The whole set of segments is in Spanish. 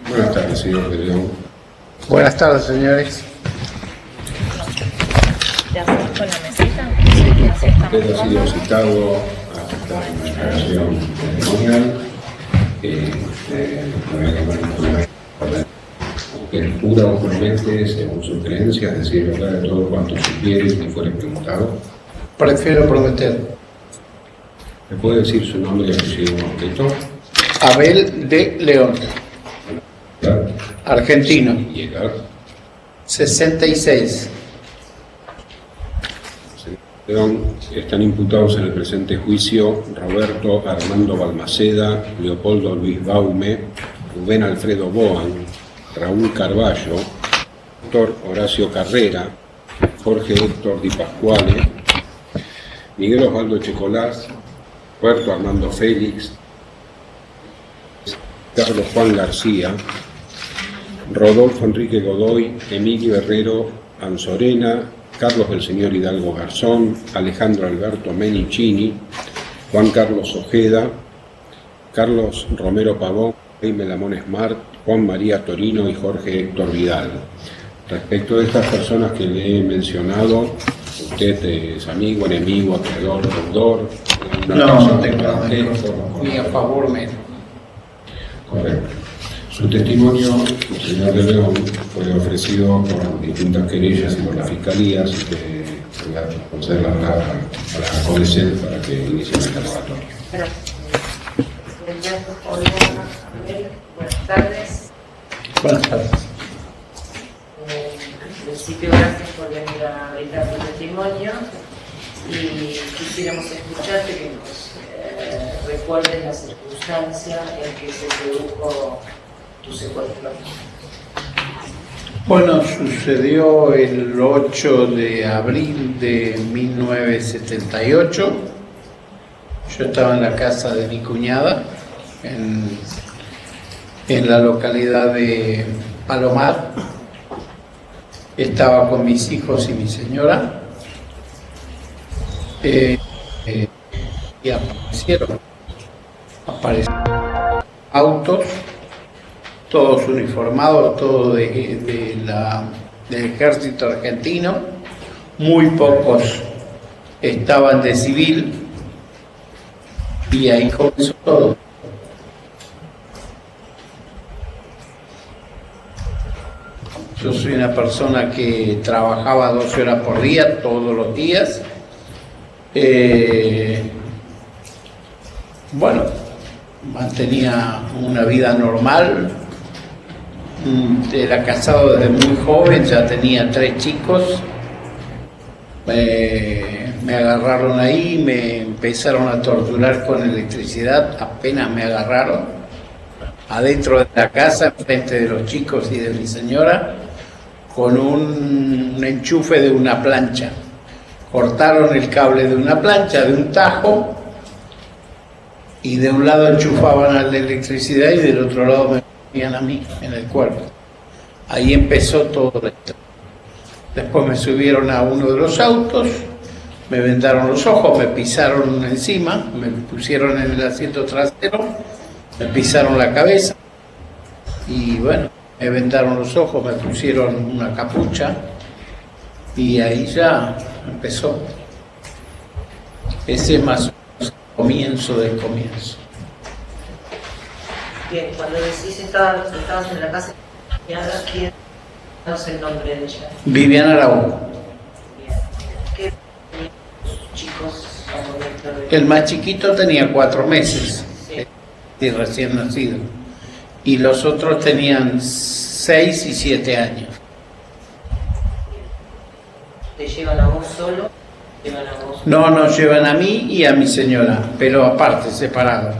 Buenas tardes, señor de León. Buenas tardes, señores. ¿Ya estamos con la mesita? Sí, así estamos. Usted ha sido citado a esta declaración testimonial. El jura o promete, según su creencia, es decir, verdad de todo cuanto supiere y fuere preguntado. Prefiero prometer. ¿Me puede decir su nombre y apellido completo? Abel de León, argentino, Y edad. 66. León, están imputados en el presente juicio Roberto Armando Balmaceda, Leopoldo Luis Baume, Rubén Alfredo Boan, Raúl Carballo, Héctor Horacio Carrera, Jorge Héctor Di Pasquale, Miguel Osvaldo Checolás, Roberto Armando Félix, Carlos Juan García, Rodolfo Enrique Godoy, Emilio Herrero Anzorena, Carlos del Señor Hidalgo Garzón, Alejandro Alberto Menicini, Juan Carlos Ojeda, Carlos Romero Pavón, Jaime Lamón Smart, Juan María Torino y Jorge Héctor Vidal. Respecto de estas personas que le he mencionado, ¿usted es amigo, enemigo, acreedor, deudor? No tengo nada ni a favor menos. Correcto. Su testimonio, señor de León, fue ofrecido por distintas querellas y por la Fiscalía, así que voy a conceder la palabra a la CODECEL para que inicie el interrogatorio. Buenas tardes. Buenas tardes. En principio, gracias por venir a brindar tu testimonio y quisiéramos escucharte que nos recuerdes la circunstancia en que se produjo tu secuestro. Bueno, sucedió el 8 de abril de 1978. Yo estaba en la casa de mi cuñada, en la localidad de Palomar. Estaba con mis hijos y mi señora. Y aparecieron autos, todos uniformados, todos del ejército argentino. Muy pocos estaban de civil. Y ahí comenzó todo. Yo soy una persona que trabajaba 12 horas por día, todos los días. Bueno, mantenía una vida normal. Era casado desde muy joven, ya tenía 3 chicos. Me agarraron ahí, me empezaron a torturar con electricidad, apenas me agarraron, adentro de la casa, frente de los chicos y de mi señora, con un enchufe de una plancha. Cortaron el cable de una plancha, de un tajo, y de un lado enchufaban a la electricidad y del otro lado me ponían a mí en el cuerpo. Ahí empezó todo esto. Después me subieron a uno de los autos, me vendaron los ojos, me pisaron encima, me pusieron en el asiento trasero, me pisaron la cabeza y bueno, me vendaron los ojos, me pusieron una capucha y ahí ya empezó. Ese es más o menos el comienzo del comienzo. Bien, cuando decís estabas en la casa, ¿quién es el nombre de ella? Viviana Araújo. ¿Qué tenían los chicos al momento de...? El más chiquito tenía 4 meses, y recién nacido, y los otros tenían 6 y 7 años. ¿Te llevan a vos solo? ¿Llevan a vos? No, nos llevan a mí y a mi señora, pero aparte, separados.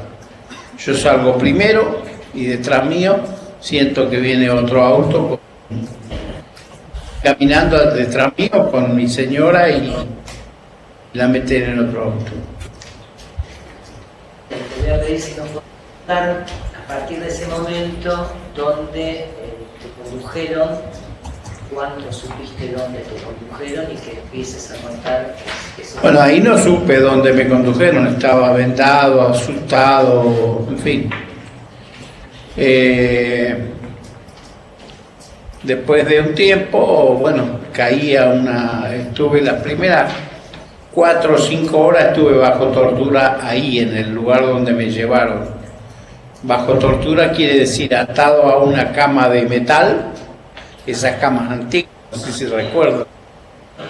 Yo salgo primero y detrás mío siento que viene otro auto caminando detrás mío con mi señora y la meten en otro auto. Te voy a pedir si nos puedes contar a partir de ese momento dónde te condujeron, cuándo supiste dónde te condujeron y que empieces a contar eso. Bueno, ahí no supe dónde me condujeron, estaba vendado, asustado, en fin. Después de un tiempo, bueno, estuve las primeras 4 o 5 horas estuve bajo tortura ahí en el lugar donde me llevaron. Bajo tortura quiere decir atado a una cama de metal, esas camas antiguas, no sé si recuerdo,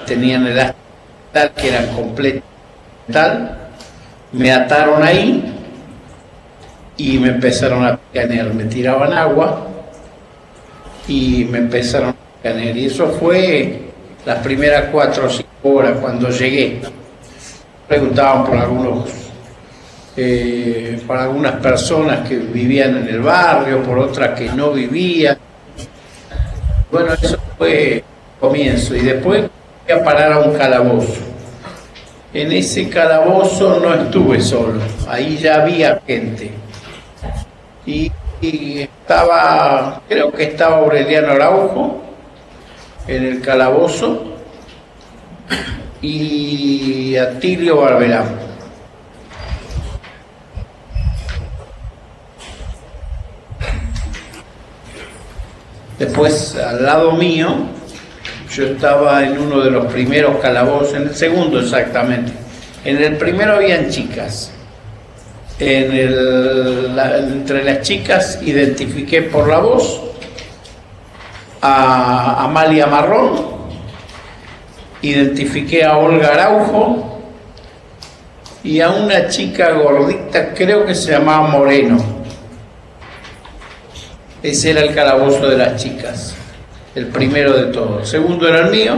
tenían el metal que eran completos de metal. Me ataron ahí y me empezaron a picanear, me tiraban agua y me empezaron a picanear. Y eso fue las primeras 4 o 5 horas cuando llegué. Preguntaban por para algunas personas que vivían en el barrio, por otras que no vivían. Bueno, eso fue el comienzo. Y después fui a parar a un calabozo. En ese calabozo no estuve solo, ahí ya había gente. Y creo que estaba Aureliano Araujo en el calabozo y Atilio Barberán. Después, al lado mío, yo estaba en uno de los primeros calabozos, en el segundo exactamente. En el primero habían chicas. Entre las chicas identifiqué por la voz a Amalia Marrón, identifiqué a Olga Araujo y a una chica gordita, creo que se llamaba Moreno. Ese era el calabozo de las chicas, el primero de todos. El segundo era el mío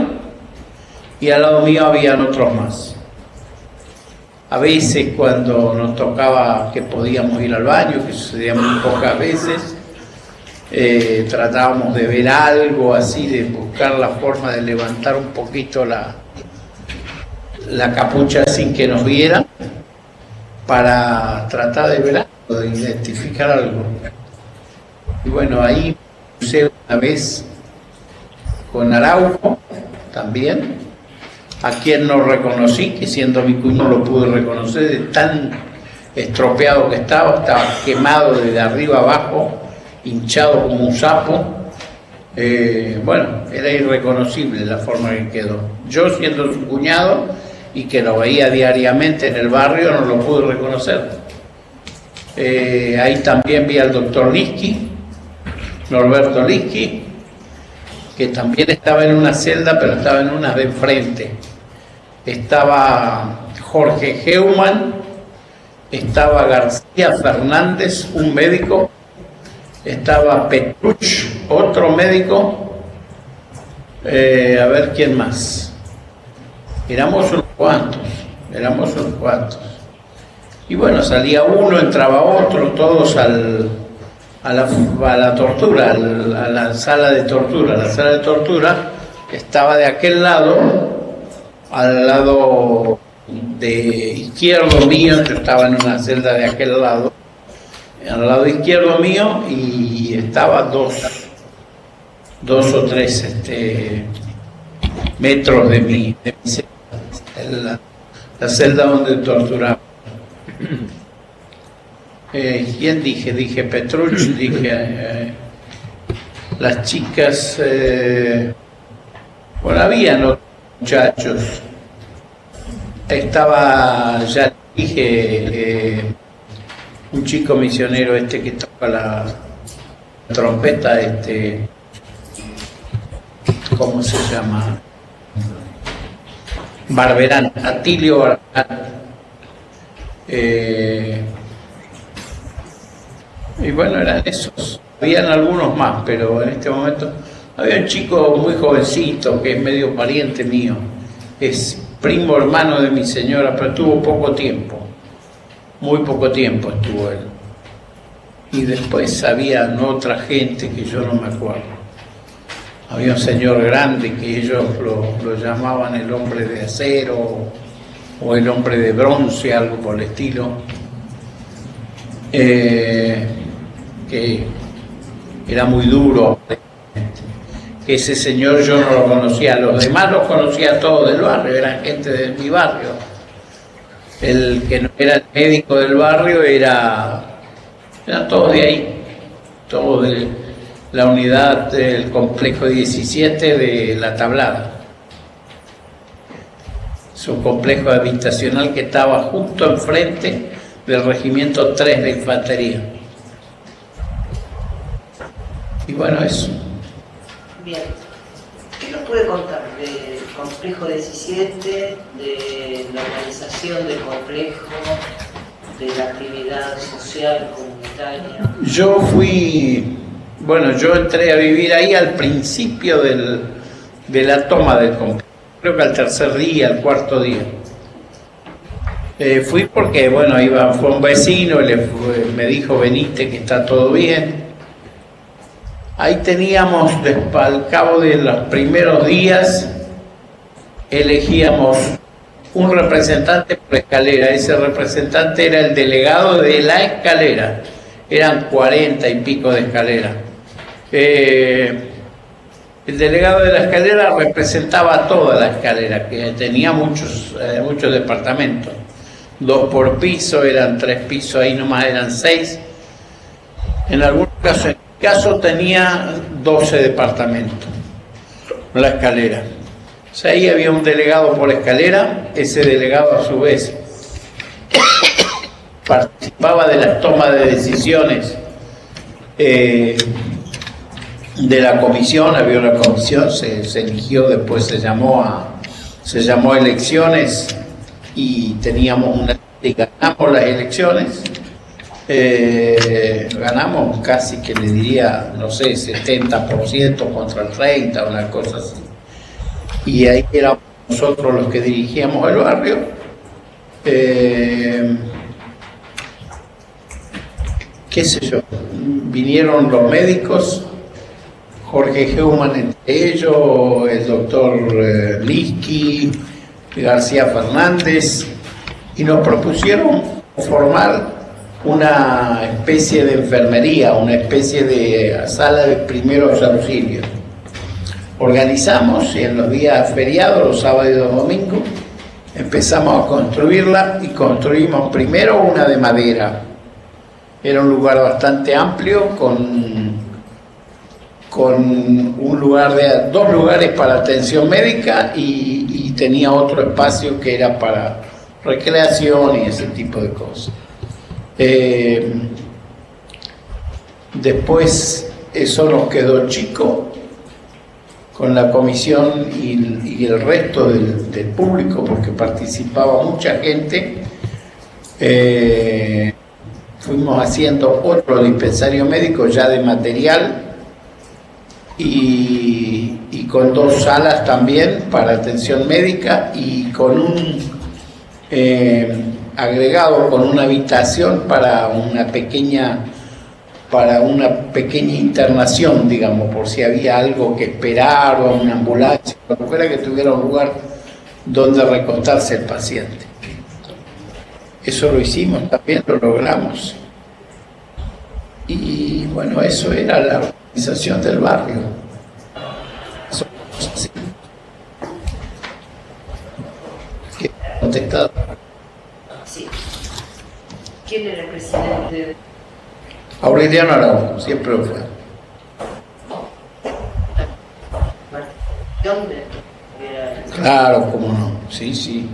y al lado mío habían otros más. A veces cuando nos tocaba que podíamos ir al baño, que sucedía muy pocas veces, tratábamos de ver algo así, de buscar la forma de levantar un poquito la capucha sin que nos vieran, para tratar de ver algo, de identificar algo. Y bueno, ahí puse una vez con Araujo también, a quien no reconocí, que siendo mi cuñado lo pude reconocer, de tan estropeado que estaba quemado desde arriba abajo, hinchado como un sapo. Bueno, era irreconocible la forma que quedó. Yo, siendo su cuñado y que lo veía diariamente en el barrio, no lo pude reconocer. Ahí también vi al doctor Liski, Norberto Liski, que también estaba en una celda, pero estaba en una de enfrente. Estaba Jorge Heumann, estaba García Fernández, un médico, estaba Petruch, otro médico, a ver quién más. Éramos unos cuantos. Y bueno, salía uno, entraba otro, todos a la tortura, a la sala de tortura. La sala de tortura estaba de aquel lado, al lado de izquierdo mío. Yo estaba en una celda de aquel lado, al lado izquierdo mío, y estaba dos o tres metros de mi celda, la celda donde torturaba. ¿Quién dije? Dije Petruch, dije las chicas, bueno, habían otros muchachos. Estaba, ya dije, un chico misionero que toca la trompeta, ¿cómo se llama? Barberán, Atilio Barberán. Y bueno, eran esos. Habían algunos más, pero en este momento había un chico muy jovencito que es medio pariente mío, es primo hermano de mi señora, pero tuvo poco tiempo, muy poco tiempo estuvo él. Y después había otra gente que yo no me acuerdo. Había un señor grande que ellos lo llamaban el hombre de acero o el hombre de bronce, algo por el estilo. Que era muy duro. Ese señor yo no lo conocía, los demás los conocía todos del barrio, eran gente de mi barrio. El que no era el médico del barrio eran todos de ahí, todos la unidad del complejo 17 de La Tablada. Es un complejo habitacional que estaba justo enfrente del Regimiento 3 de Infantería. Y bueno, eso. Bien. ¿Qué nos puede contar del complejo 17, de la organización del complejo, de la actividad social, comunitaria? Yo entré a vivir ahí al principio de la toma del complejo, creo que al tercer día, al cuarto día. Fui porque, fue un vecino, me dijo, venite que está todo bien. Ahí teníamos, al cabo de los primeros días, elegíamos un representante por escalera. Ese representante era el delegado de la escalera. Eran 40 y pico de escalera. El delegado de la escalera representaba toda la escalera, que tenía muchos departamentos. 2 por piso, eran 3 pisos, ahí nomás eran 6. En algún caso tenía 12 departamentos, la escalera. O sea, ahí había un delegado por escalera. Ese delegado a su vez participaba de las tomas de decisiones de la comisión. Había una comisión, se eligió, después se llamó a elecciones y teníamos una y ganamos las elecciones. Ganamos casi que le diría, 70% contra el 30%, una cosa así. Y ahí éramos nosotros los que dirigíamos el barrio. Qué sé yo, vinieron los médicos, Jorge Heumann entre ellos, el doctor Liski, García Fernández, y nos propusieron formar una especie de enfermería, una especie de sala de primeros auxilios. Organizamos y en los días feriados, los sábados y los domingos, empezamos a construirla y construimos primero una de madera. Era un lugar bastante amplio con dos lugares para atención médica y tenía otro espacio que era para recreación y ese tipo de cosas. Después eso nos quedó chico con la comisión y el resto del público, porque participaba mucha gente. Fuimos haciendo otro dispensario médico ya de material y con 2 salas también para atención médica y con un agregado, con una habitación para una pequeña internación, digamos, por si había algo que esperar o una ambulancia, lo que fuera, que tuviera un lugar donde recostarse el paciente. Eso lo hicimos también, lo logramos. Y bueno, eso era la organización del barrio. Eso, sí. ¿Qué ha contestado? Sí. ¿Quién era el presidente? Aureliano Araujo, siempre lo fue. ¿Dónde? Claro, cómo no, sí.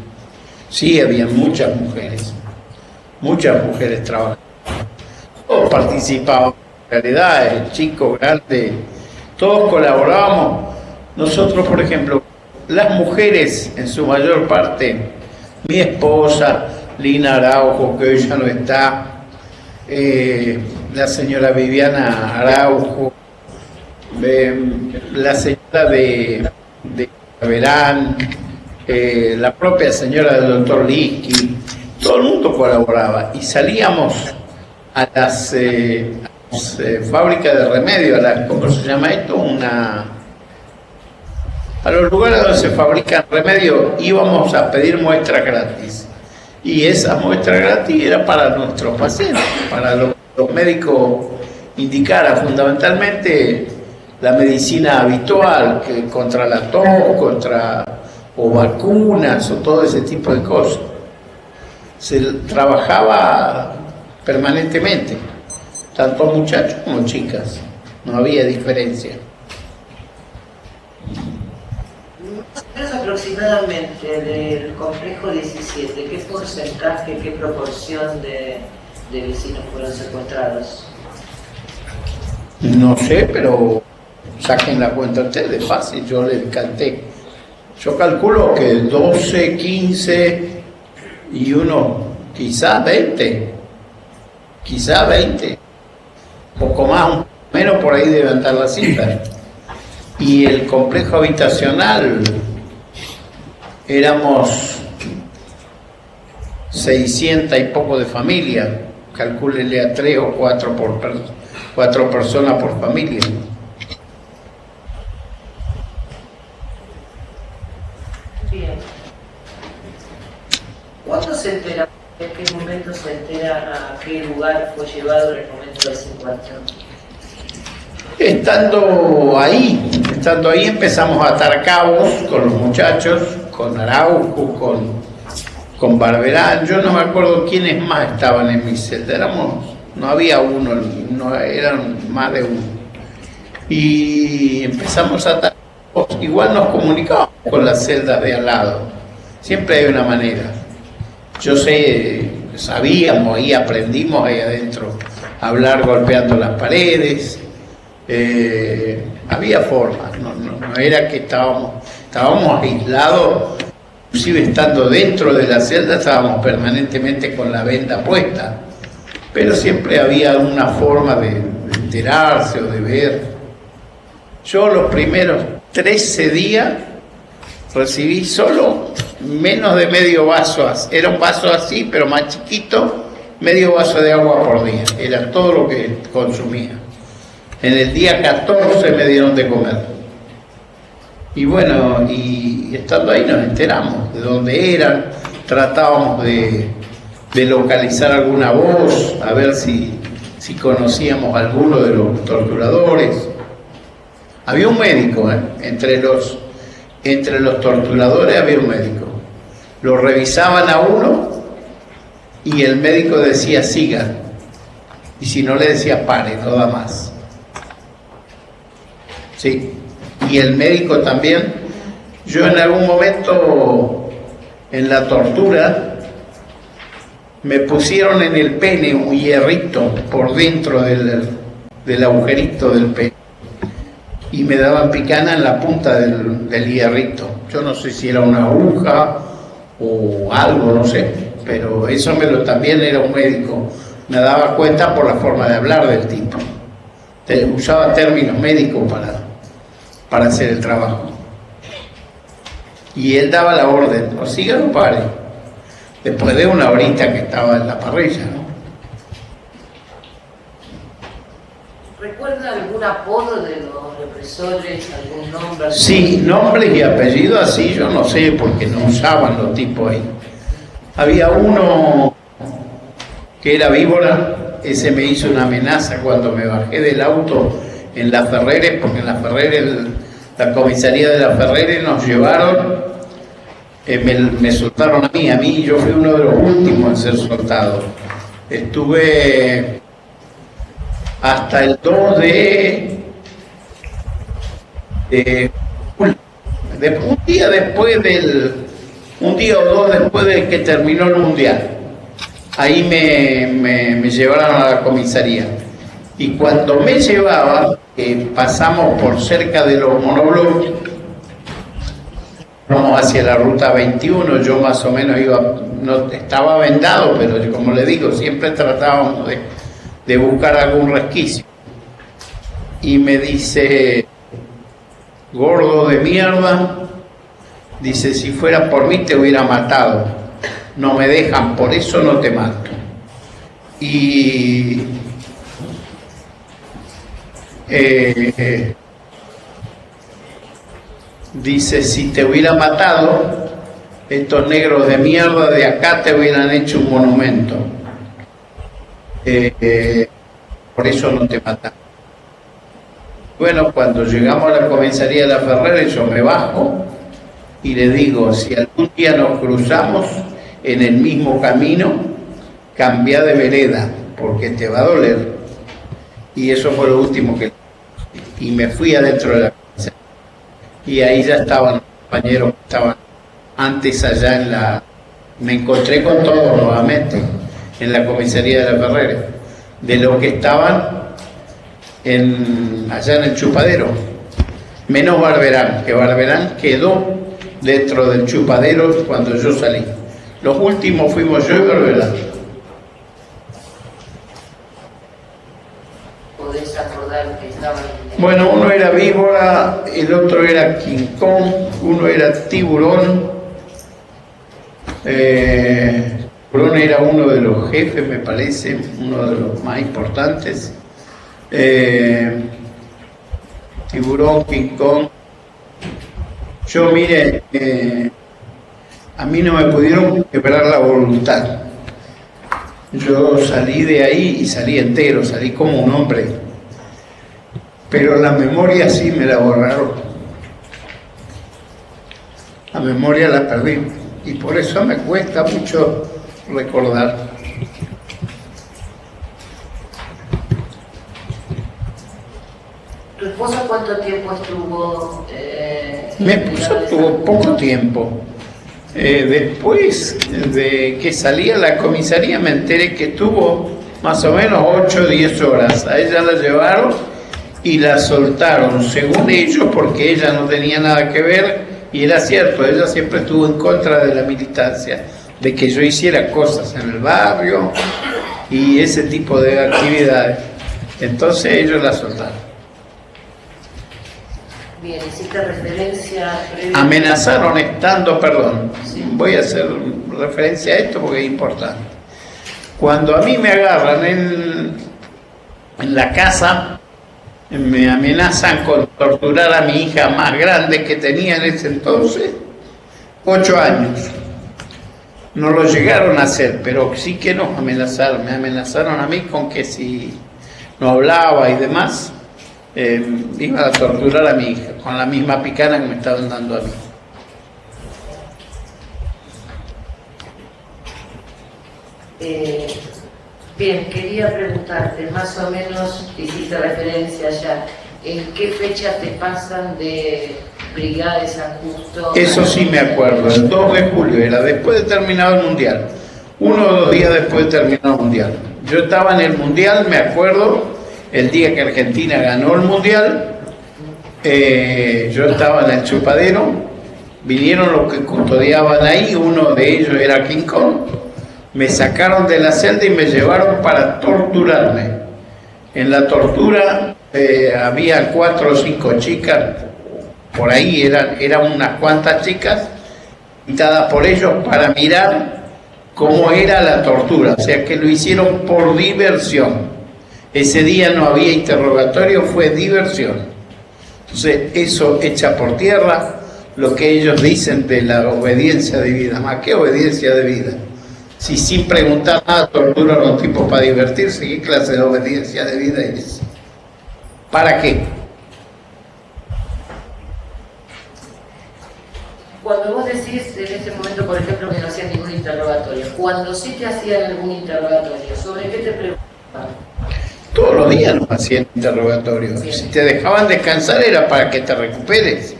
Sí, había muchas mujeres trabajando. Todos participaban, realidades, chicos, grandes, todos colaborábamos. Nosotros, por ejemplo, las mujeres, en su mayor parte, mi esposa, Lina Araujo, que hoy ya no está, la señora Viviana Araujo, la señora de Verán, la propia señora del doctor Liski, todo el mundo colaboraba y salíamos a las fábricas de remedio, ¿cómo se llama esto? A los lugares donde se fabrican remedios íbamos a pedir muestras gratis. Y esa muestra gratis era para nuestros pacientes, para los médicos indicaran, fundamentalmente la medicina habitual, que contra la tos, o vacunas, o todo ese tipo de cosas. Se trabajaba permanentemente, tanto muchachos como chicas. no había diferencia. Más o menos aproximadamente del complejo 17, ¿qué porcentaje, qué proporción de vecinos fueron secuestrados? No sé, pero saquen la cuenta ustedes, fácil, yo les canté. Yo calculo que 12, 15 y uno, quizás 20, poco más, menos por ahí debe andar la cifra. Y el complejo habitacional, éramos 600 y poco de familia, calcúlenle a 3 o 4 personas por familia. Bien. ¿Cuándo se entera? ¿En qué momento se entera a qué lugar fue llevado en el momento del secuestro? Estando ahí empezamos a atar cabos con los muchachos, con Araujo, con Barberán. Yo no me acuerdo quiénes más estaban en mi celda. No había uno, no, eran más de uno. Y empezamos a atar cabos. Igual nos comunicábamos con las celdas de al lado. Siempre hay una manera. Yo sabíamos y aprendimos ahí adentro a hablar golpeando las paredes. Había formas, no era que estábamos aislados, inclusive estando dentro de la celda estábamos permanentemente con la venda puesta, pero siempre había una forma de enterarse o de ver. Yo los primeros 13 días recibí solo menos de medio vaso, era un vaso así pero más chiquito, medio vaso de agua por día, era todo lo que consumía. En el día 14 me dieron de comer. Y bueno, y estando ahí nos enteramos de dónde eran, tratábamos de localizar alguna voz, a ver si conocíamos a alguno de los torturadores. Había un médico, entre los torturadores había un médico. Lo revisaban a uno y el médico decía siga, y si no le decía pare, no da más. Sí, y el médico también. Yo en algún momento en la tortura me pusieron en el pene un hierrito por dentro del agujerito del pene y me daban picana en la punta del hierrito. Yo no sé si era una aguja o algo, no sé, pero eso también era un médico. Me daba cuenta por la forma de hablar del tipo. Usaba términos médicos para hacer el trabajo. Y él daba la orden, o siga o pare, después de una horita que estaba en la parrilla, ¿no? ¿Recuerda algún apodo de los represores, algún nombre? Sí, nombres y apellidos así, yo no sé, porque no usaban los tipos ahí. Había uno que era víbora, ese me hizo una amenaza cuando me bajé del auto en La Ferrere, porque en La Ferrere, la comisaría de La Ferrere nos llevaron, me soltaron a mí, yo fui uno de los últimos en ser soltado. Estuve hasta el 2 un día o dos después de que terminó el mundial. Ahí me llevaron a la comisaría. Y cuando me llevaba, pasamos por cerca de los monoblocks, vamos hacia la ruta 21, yo más o menos no estaba vendado, pero como le digo, siempre tratábamos de buscar algún resquicio. Y me dice, gordo de mierda, dice, si fuera por mí te hubiera matado, no me dejan, por eso no te mato. Y dice, si te hubiera matado, estos negros de mierda de acá te hubieran hecho un monumento. Por eso no te matan. Bueno, cuando llegamos a la comisaría de La Ferrere, yo me bajo y le digo, si algún día nos cruzamos en el mismo camino, cambia de vereda, porque te va a doler. Y eso fue lo último que... y me fui adentro de la casa. Y ahí ya estaban los compañeros que estaban antes allá en la... Me encontré con todos nuevamente en la comisaría de la Ferrera, de los que estaban allá en el chupadero, menos Barberán, que Barberán quedó dentro del chupadero cuando yo salí. Los últimos fuimos yo y Barberán. ¿Podés acordar que estaban? Bueno, uno era víbora, el otro era King Kong, uno era tiburón. Tiburón era uno de los jefes, me parece, uno de los más importantes. Tiburón, King Kong. Yo, mire, a mí no me pudieron quebrar la voluntad. Yo salí de ahí y salí entero, salí como un hombre. Pero la memoria sí me la borraron. La memoria la perdí. Y por eso me cuesta mucho recordar. ¿Tu esposa cuánto tiempo estuvo? Mi esposa estuvo poco tiempo. Después de que salí a la comisaría me enteré que estuvo más o menos 8 o 10 horas. A ella la llevaron y la soltaron, según ellos, porque ella no tenía nada que ver. Y era cierto, ella siempre estuvo en contra de la militancia, de que yo hiciera cosas en el barrio y ese tipo de actividades. Entonces ellos la soltaron. Bien, hiciste referencia... Amenazaron estando, perdón, Sí. voy a hacer referencia a esto porque es importante. Cuando a mí me agarran en la casa, me amenazan con torturar a mi hija más grande que tenía en ese entonces, 8 años. No lo llegaron a hacer, pero sí que nos amenazaron. Me amenazaron a mí con que si no hablaba y demás, iban a torturar a mi hija, con la misma picana que me estaban dando a mí. Bien, quería preguntarte, más o menos hiciste referencia ya, ¿en qué fecha te pasan de Brigada de San Justo? Eso sí me acuerdo, el 2 de julio, era después de terminar el Mundial, 1 o 2 días después de terminar el Mundial. Yo estaba en el Mundial, me acuerdo, el día que Argentina ganó el Mundial, yo estaba en el chupadero, vinieron los que custodiaban ahí, uno de ellos era King Kong, me sacaron de la celda y me llevaron para torturarme. En la tortura había 4 o 5 chicas, por ahí eran unas cuantas chicas, invitadas por ellos para mirar cómo era la tortura, o sea que lo hicieron por diversión. Ese día no había interrogatorio, fue diversión. Entonces eso echa por tierra lo que ellos dicen de la obediencia de vida. ¿Más qué obediencia de vida? Si sin preguntar nada torturan a los tipos para divertirse, ¿qué clase de obediencia de vida es? ¿Para qué? Cuando vos decís en ese momento, por ejemplo, que no hacían ningún interrogatorio, cuando sí te hacían algún interrogatorio, ¿sobre qué te preguntaban? Todos los días nos hacían interrogatorios. Si te dejaban descansar era para que te recuperes.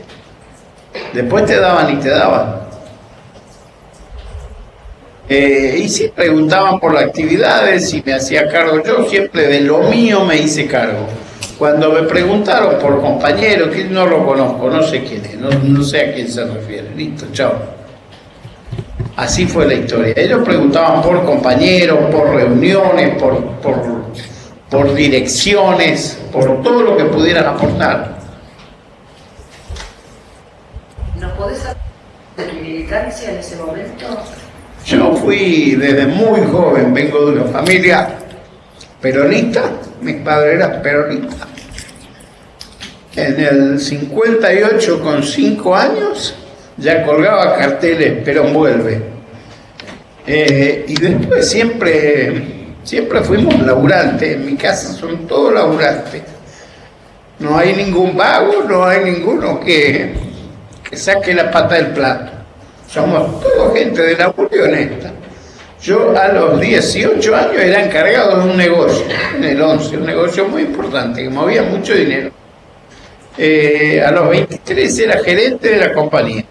Después te daban y te daban. Y si preguntaban por las actividades, si me hacía cargo, yo siempre de lo mío me hice cargo. Cuando me preguntaron por compañeros, que no lo conozco, no sé quién es, no sé a quién se refiere, listo, chao. Así fue la historia. Ellos preguntaban por compañeros, por reuniones, por direcciones, por todo lo que pudieran aportar. ¿Nos podés hablar de tu militancia en ese momento? Yo fui desde muy joven, vengo de una familia peronista, mi padre era peronista. En el 58, con 5 años, ya colgaba carteles, Perón vuelve. Y después siempre fuimos laburantes, en mi casa son todos laburantes. No hay ningún vago, no hay ninguno que saque la pata del plato. Somos toda gente de laburo y honesta. Yo a los 18 años era encargado de un negocio, en el 11, un negocio muy importante, que movía mucho dinero. A los 23 era gerente de la compañía.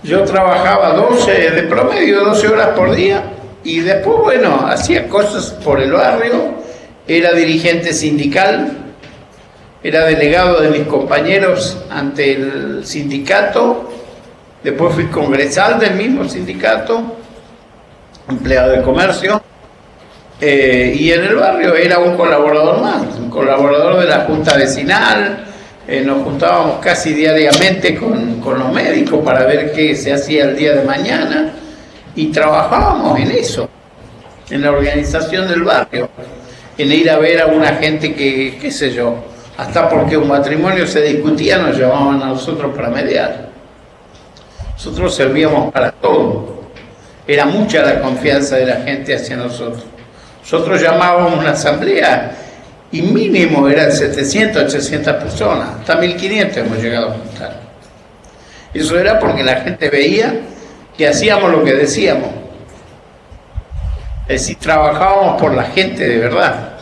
Yo trabajaba de promedio 12 horas por día y después, bueno, hacía cosas por el barrio, era dirigente sindical, era delegado de mis compañeros ante el sindicato, después fui congresal del mismo sindicato, empleado de comercio, y en el barrio era un colaborador más, un colaborador de la junta vecinal. Nos juntábamos casi diariamente con los médicos para ver qué se hacía el día de mañana y trabajábamos en eso, en la organización del barrio, en ir a ver a una gente que, qué sé yo, hasta porque un matrimonio se discutía nos llamaban a nosotros para mediar. Nosotros servíamos para todo, era mucha la confianza de la gente hacia nosotros. Nosotros llamábamos una asamblea y mínimo eran 700, 800 personas, hasta 1500 hemos llegado a juntar. Eso era porque la gente veía que hacíamos lo que decíamos. Es decir, trabajábamos por la gente de verdad.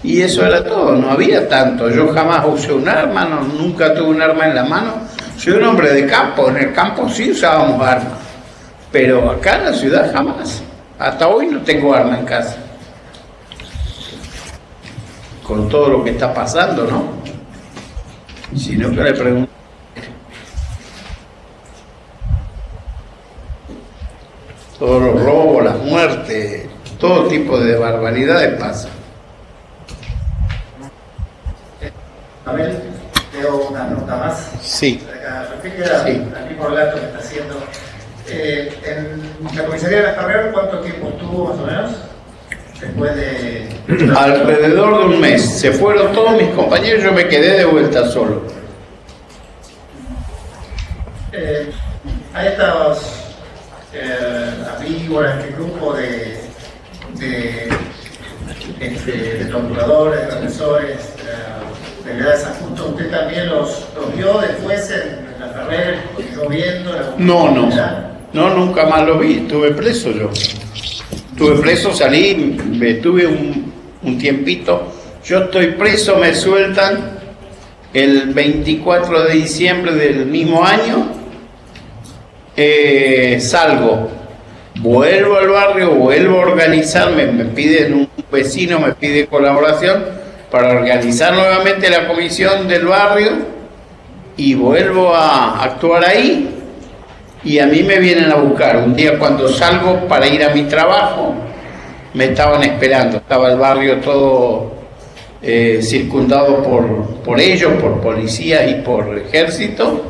Y eso era todo, no había tanto. Yo jamás usé un arma, nunca tuve un arma en la mano. Soy un hombre de campo, en el campo sí usábamos armas, pero acá en la ciudad jamás. Hasta hoy no tengo arma en casa. Con todo lo que está pasando, ¿no? Si no, que le pregunto. Todos los robos, las muertes, todo tipo de barbaridades pasa. Abel, tengo una nota más. Sí. Respecto al mismo relato que está haciendo. En la comisaría de Las Carreras, ¿cuánto tiempo estuvo más o menos? Después de... Alrededor de un mes. Se fueron todos mis compañeros, yo me quedé de vuelta solo. A estos amigos, a este grupo de torturadores, de represores, de edades ajustas, ¿usted también los vio después en la carrera? ¿Lo viendo? No, nunca más lo vi. Estuve preso yo. Estuve preso, salí, estuve un tiempito. Yo estoy preso, me sueltan el 24 de diciembre del mismo año. Salgo, vuelvo al barrio, vuelvo a organizarme, me piden un vecino, me pide colaboración para organizar nuevamente la comisión del barrio y vuelvo a actuar ahí. Y a mí me vienen a buscar. Un día cuando salgo para ir a mi trabajo, me estaban esperando. Estaba el barrio todo circundado por ellos, por policías y por ejército,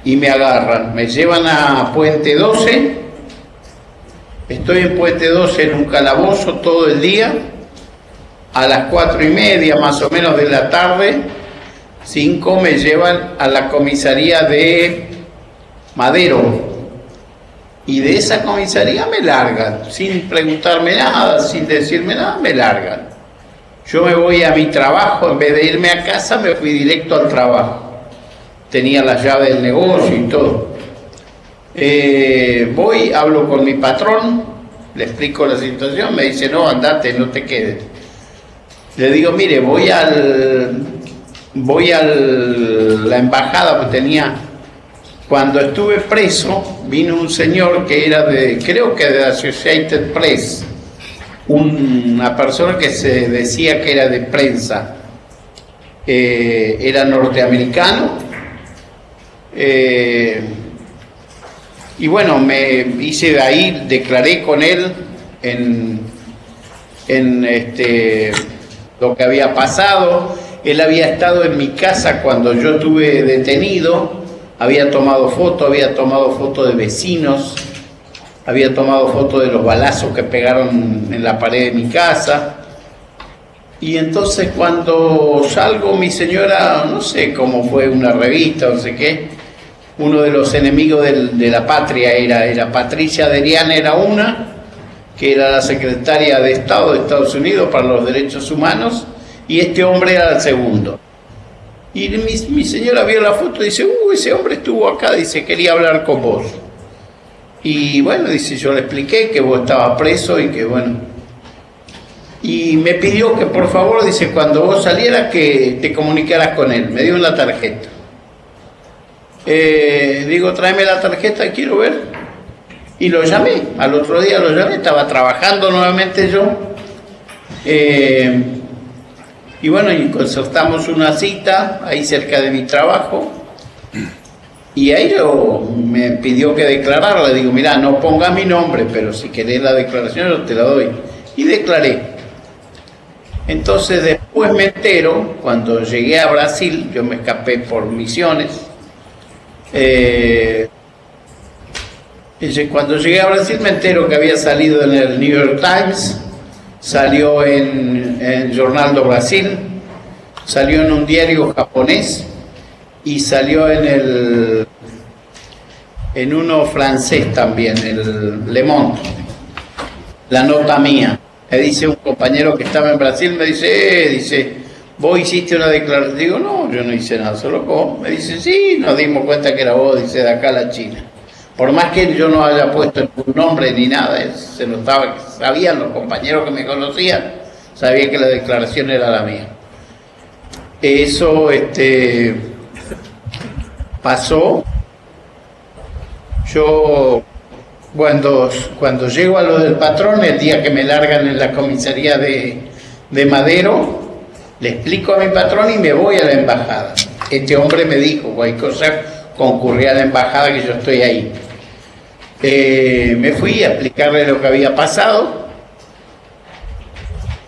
y me agarran. Me llevan a Puente 12. Estoy en Puente 12 en un calabozo todo el día. A las 4:30 más o menos de la tarde, 5, me llevan a la comisaría de Madero, y de esa comisaría me largan, sin preguntarme nada, sin decirme nada, me largan. Yo me voy a mi trabajo, en vez de irme a casa, me fui directo al trabajo. Tenía las llaves del negocio y todo. Voy, hablo con mi patrón, le explico la situación, me dice, no, andate, no te quedes. Le digo, mire, voy a la embajada, porque tenía... Cuando estuve preso, vino un señor que era creo que de Associated Press, una persona que se decía que era de prensa, era norteamericano, y bueno, me hice de ahí, declaré con él en lo que había pasado. Él había estado en mi casa cuando yo estuve detenido. Había tomado fotos de vecinos, había tomado fotos de los balazos que pegaron en la pared de mi casa. Y entonces cuando salgo, mi señora, no sé cómo fue, una revista, no sé qué, uno de los enemigos de la patria era Patricia Deriana, era una, que era la secretaria de Estado de Estados Unidos para los Derechos Humanos, y este hombre era el segundo. Y mi señora vio la foto y dice, ese hombre estuvo acá, dice, quería hablar con vos. Y bueno, dice, yo le expliqué que vos estabas preso y que bueno, y me pidió que por favor, dice, cuando vos salieras que te comunicaras con él. Me dio una tarjeta. Digo, tráeme la tarjeta, quiero ver. Y lo llamé, al otro día lo llamé, estaba trabajando nuevamente yo. Y bueno, y concertamos una cita ahí cerca de mi trabajo. Y ahí me pidió que declarara. Le digo, mira, no ponga mi nombre, pero si querés la declaración yo te la doy. Y declaré. Entonces después me entero, cuando llegué a Brasil, yo me escapé por Misiones. Cuando llegué a Brasil me entero que había salido en el New York Times, salió en el Jornal do Brasil, salió en un diario japonés y salió en uno francés también, el Le Monde, la nota mía. Me dice un compañero que estaba en Brasil, me dice, ¿vos hiciste una declaración? Digo, no, yo no hice nada, solo vos. Me dice, sí, nos dimos cuenta que era vos, dice, de acá a la China. Por más que yo no haya puesto ningún nombre ni nada, se notaba, sabían los compañeros que me conocían, sabían que la declaración era la mía. Eso pasó. Yo cuando llego a lo del patrón, el día que me largan en la comisaría de Madero, le explico a mi patrón y me voy a la embajada. Este hombre me dijo, cualquier cosa, concurrí a la embajada que yo estoy ahí. Me fui a explicarle lo que había pasado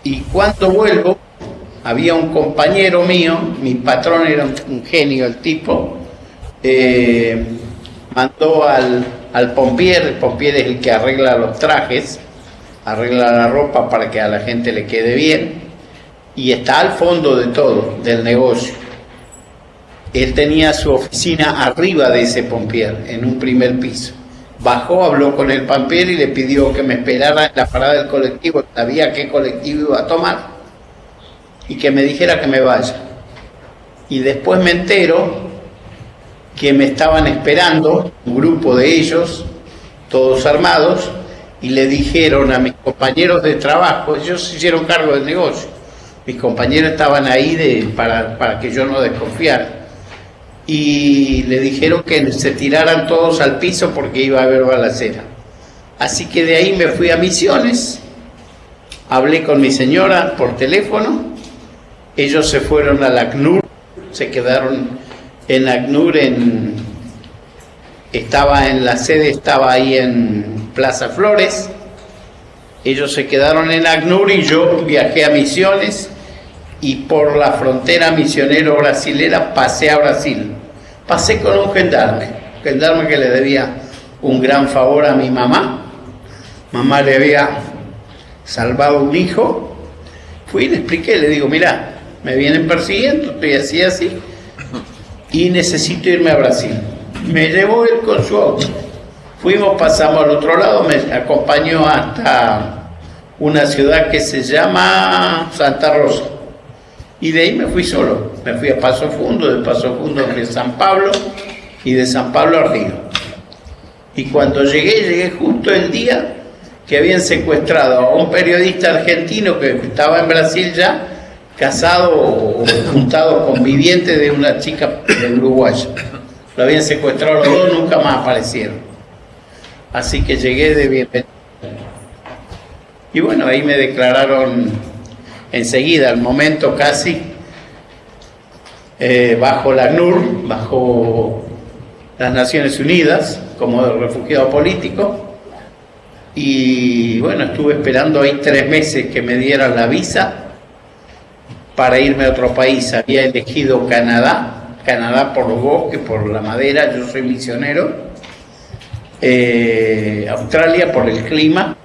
y cuando vuelvo, había un compañero mío, mi patrón era un genio el tipo, mandó al pompier. El pompier es el que arregla los trajes, arregla la ropa para que a la gente le quede bien, y está al fondo de todo, del negocio. Él tenía su oficina arriba de ese pompier, en un primer piso. Bajó, habló con el pompier y le pidió que me esperara en la parada del colectivo, sabía qué colectivo iba a tomar, y que me dijera que me vaya. Y después me entero que me estaban esperando un grupo de ellos, todos armados, y le dijeron a mis compañeros de trabajo, ellos se hicieron cargo del negocio, mis compañeros estaban ahí para que yo no desconfiara, y le dijeron que se tiraran todos al piso porque iba a haber balacera. Así que de ahí me fui a Misiones, hablé con mi señora por teléfono, ellos se fueron a la ACNUR, se quedaron en ACNUR, la sede estaba ahí en Plaza Flores. Ellos se quedaron en ACNUR y yo viajé a Misiones y por la frontera misionero-brasilera pasé a Brasil. Pasé con un gendarme que le debía un gran favor a mi mamá. Mamá le había salvado un hijo. Fui y le expliqué, le digo, mira, me vienen persiguiendo, estoy así, y necesito irme a Brasil. Me llevó él con su auto. Fuimos, pasamos al otro lado, me acompañó hasta una ciudad que se llama Santa Rosa. Y de ahí me fui solo. Me fui a Paso Fundo, de Paso Fundo fui a San Pablo y de San Pablo a Río. Y cuando llegué justo el día que habían secuestrado a un periodista argentino que estaba en Brasil ya, casado o juntado conviviente de una chica de Uruguay. Lo habían secuestrado los dos, nunca más aparecieron. Así que llegué de bienvenido. Y bueno, ahí me declararon enseguida, al momento casi, bajo la ACNUR, bajo las Naciones Unidas, como refugiado político. Y bueno, estuve esperando ahí 3 meses que me dieran la visa para irme a otro país. Había elegido Canadá por los bosques, por la madera, yo soy misionero. Australia por el clima,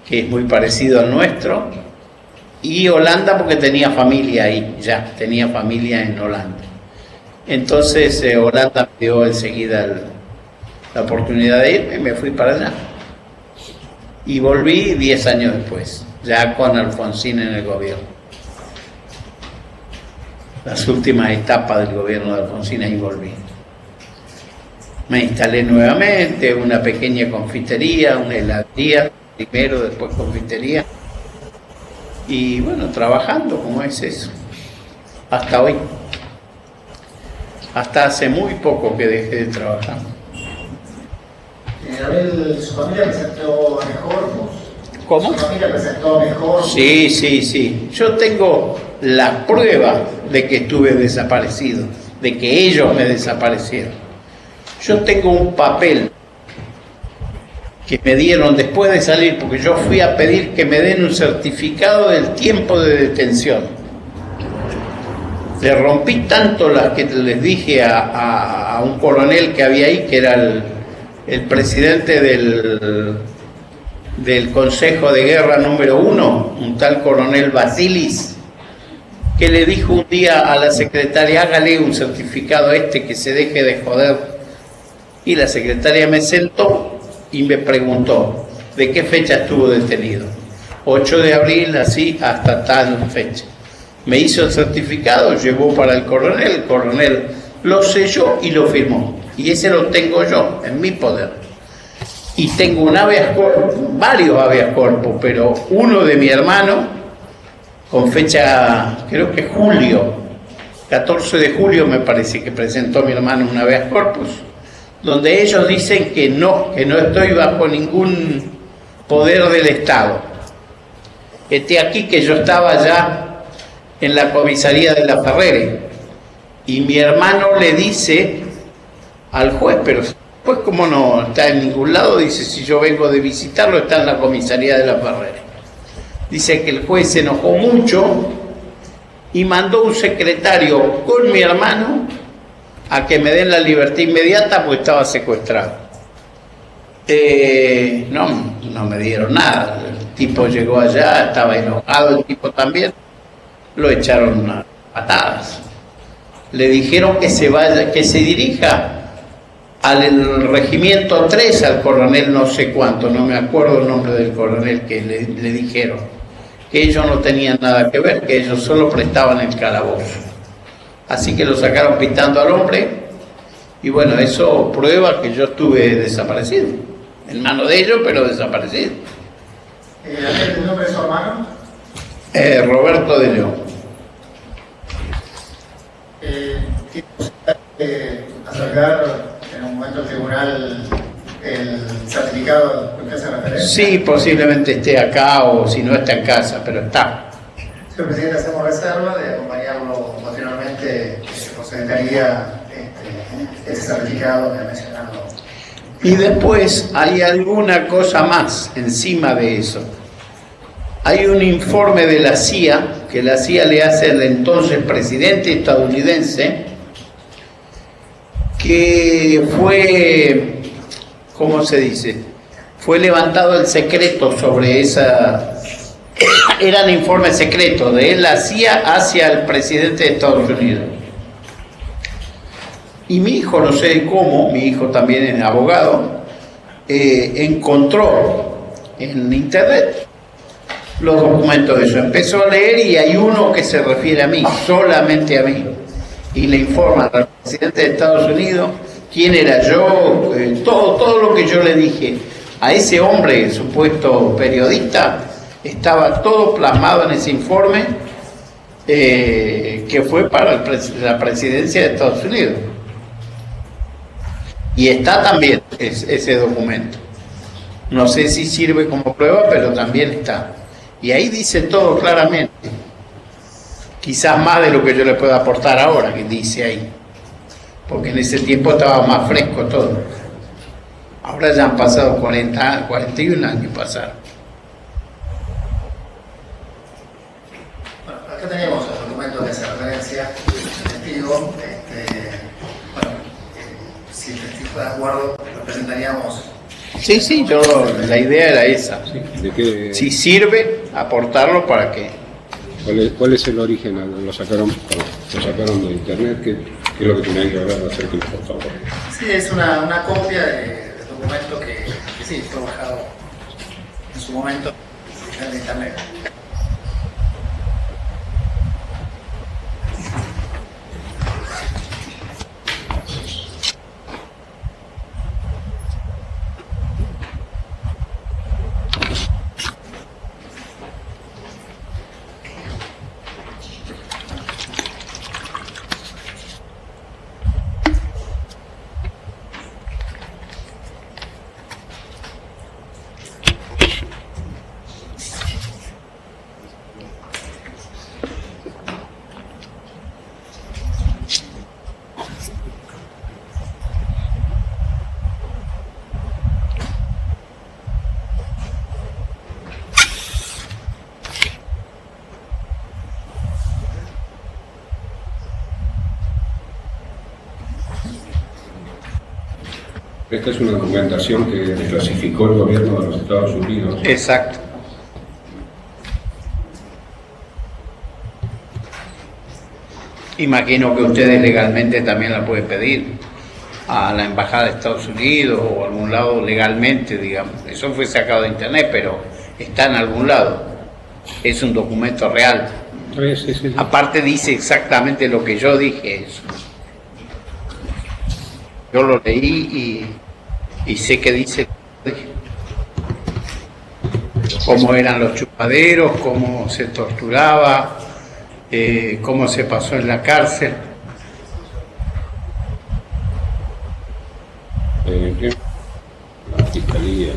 que es muy parecido al nuestro. Y Holanda porque tenía familia ahí, ya tenía familia en Holanda. Entonces Holanda me dio enseguida la oportunidad de irme y me fui para allá. Y volví 10 años después, ya con Alfonsín en el gobierno. Las últimas etapas del gobierno de Alfonsín, ahí volví. Me instalé nuevamente, una pequeña confitería, una heladería, primero, después confitería. Y bueno, trabajando como es eso, hasta hoy. Hasta hace muy poco que dejé de trabajar. Gabriel, ¿su familia presentó mejor? ¿Cómo? ¿Su familia presentó mejor? Sí, sí, sí. Yo tengo la prueba de que estuve desaparecido, de que ellos me desaparecieron. Yo tengo un papel que me dieron después de salir, porque yo fui a pedir que me den un certificado del tiempo de detención. Le rompí tanto las que les dije a un coronel que había ahí, que era el presidente del Consejo de Guerra número 1, un tal coronel Basilis, que le dijo un día a la secretaria: hágale un certificado que se deje de joder. Y la secretaria me sentó y me preguntó: ¿de qué fecha estuvo detenido? 8 de abril, así, hasta tal fecha. Me hizo el certificado, llevó para el coronel lo selló y lo firmó. Y ese lo tengo yo, en mi poder. Y tengo un habeas corpus, varios habeas corpus, pero uno de mi hermano, con fecha, creo que julio, 14 de julio me parece que presentó mi hermano un habeas corpus, donde ellos dicen que no estoy bajo ningún poder del Estado. Aquí que yo estaba ya en la comisaría de La Ferrere, y mi hermano le dice al juez, pero pues como no está en ningún lado, dice: si yo vengo de visitarlo, está en la comisaría de La Ferrere. Dice que el juez se enojó mucho y mandó un secretario con mi hermano a que me den la libertad inmediata porque estaba secuestrado. No me dieron nada. El tipo llegó allá, estaba enojado, el tipo también. Lo echaron a patadas. Le dijeron que se vaya, que se dirija al regimiento 3, al coronel no sé cuánto, no me acuerdo el nombre del coronel, que le dijeron que ellos no tenían nada que ver, que ellos solo prestaban el calabozo. Así que lo sacaron pitando al hombre, y bueno, eso prueba que yo estuve desaparecido, en manos de ellos, pero desaparecido. ¿El nombre de su hermano? Roberto de León. ¿Acercar en un momento al tribunal el certificado al que hace referencia? Sí, posiblemente esté acá, o si no está en casa, pero está. Señor presidente, hacemos reserva de acompañarlo posteriormente, posibilitaría ese certificado que ha mencionado. Y después hay alguna cosa más encima de eso. Hay un informe de la CIA, que la CIA le hace al entonces presidente estadounidense, que fue, ¿cómo se dice? Fue levantado el secreto sobre esa... Eran informes secretos de la CIA hacia el presidente de Estados Unidos. Y mi hijo, no sé cómo, mi hijo también es abogado, encontró en internet los documentos de eso. Empezó a leer y hay uno que se refiere a mí, solamente a mí. Y le informa al presidente de Estados Unidos quién era yo, todo lo que yo le dije a ese hombre, supuesto periodista, estaba todo plasmado en ese informe que fue para la presidencia de Estados Unidos. Y está también ese documento. No sé si sirve como prueba, pero también está. Y ahí dice todo claramente. Quizás más de lo que yo le pueda aportar ahora, que dice ahí. Porque en ese tiempo estaba más fresco todo. Ahora ya han pasado 41 años pasaron. Bueno, acá tenemos el documento que hace referencia al testigo. Si el testigo está de acuerdo, lo presentaríamos. Sí, la idea era esa. ¿De qué? Si sirve, aportarlo para que... ¿Cuál es el origen? Lo sacaron de internet. ¿Qué es lo que tenían que hablar acerca, por favor? Sí, es una copia del documento que sí fue bajado en su momento de internet. Esta es una documentación que clasificó el gobierno de los Estados Unidos. Exacto. Imagino que ustedes legalmente también la pueden pedir a la embajada de Estados Unidos o a algún lado legalmente, digamos. Eso fue sacado de internet, pero está en algún lado. Es un documento real. Sí, sí. Aparte dice exactamente lo que yo dije. Eso. Yo lo leí y sé que dice cómo eran los chupaderos, cómo se torturaba, cómo se pasó en la cárcel. La fiscalía.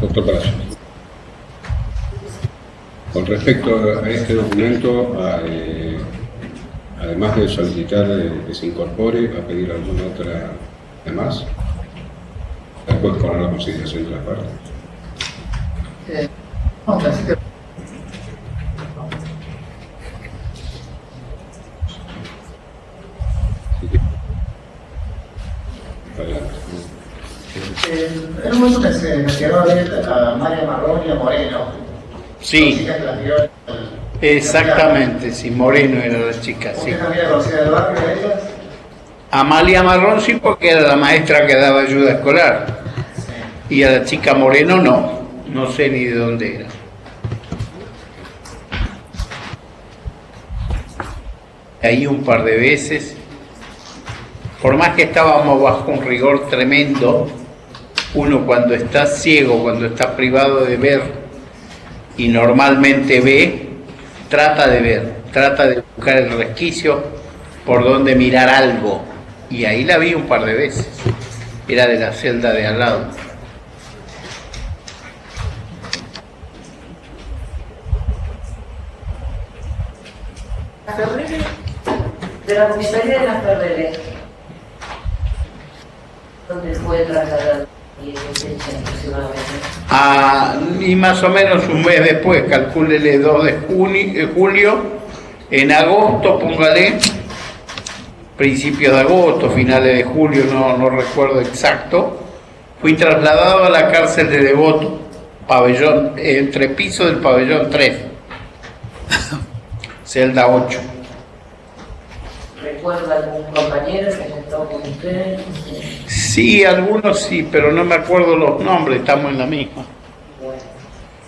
Doctor Palacio. Con respecto a este documento, además de solicitar que se incorpore, ¿va a pedir alguna otra además? Después poner la consideración de la parte. Adelante. En un momento se mencionó a María Marrón y a Moreno. Sí, exactamente, sí, Moreno era la chica, sí. ¿Usted también la conocía del barrio de ellas? Amalia Marrón sí, porque era la maestra que daba ayuda escolar. Y a la chica Moreno no sé ni de dónde era. Ahí un par de veces, por más que estábamos bajo un rigor tremendo, uno cuando está ciego, cuando está privado de ver y normalmente ve, trata de buscar el resquicio por donde mirar algo. Y ahí la vi un par de veces, era de la celda de al lado. Ferrere, de la comisaría de la Ferrere, donde fue trasladado y en qué fecha aproximadamente. Y más o menos un mes después, calcúlele 2 de julio, en agosto, póngale, principios de agosto, finales de julio, no recuerdo exacto, fui trasladado a la cárcel de Devoto, pabellón, entrepiso del pabellón 3, celda 8. ¿Recuerda algún compañero que haya estado con usted? Sí, algunos sí, pero no me acuerdo los nombres, estamos en la misma. Bueno,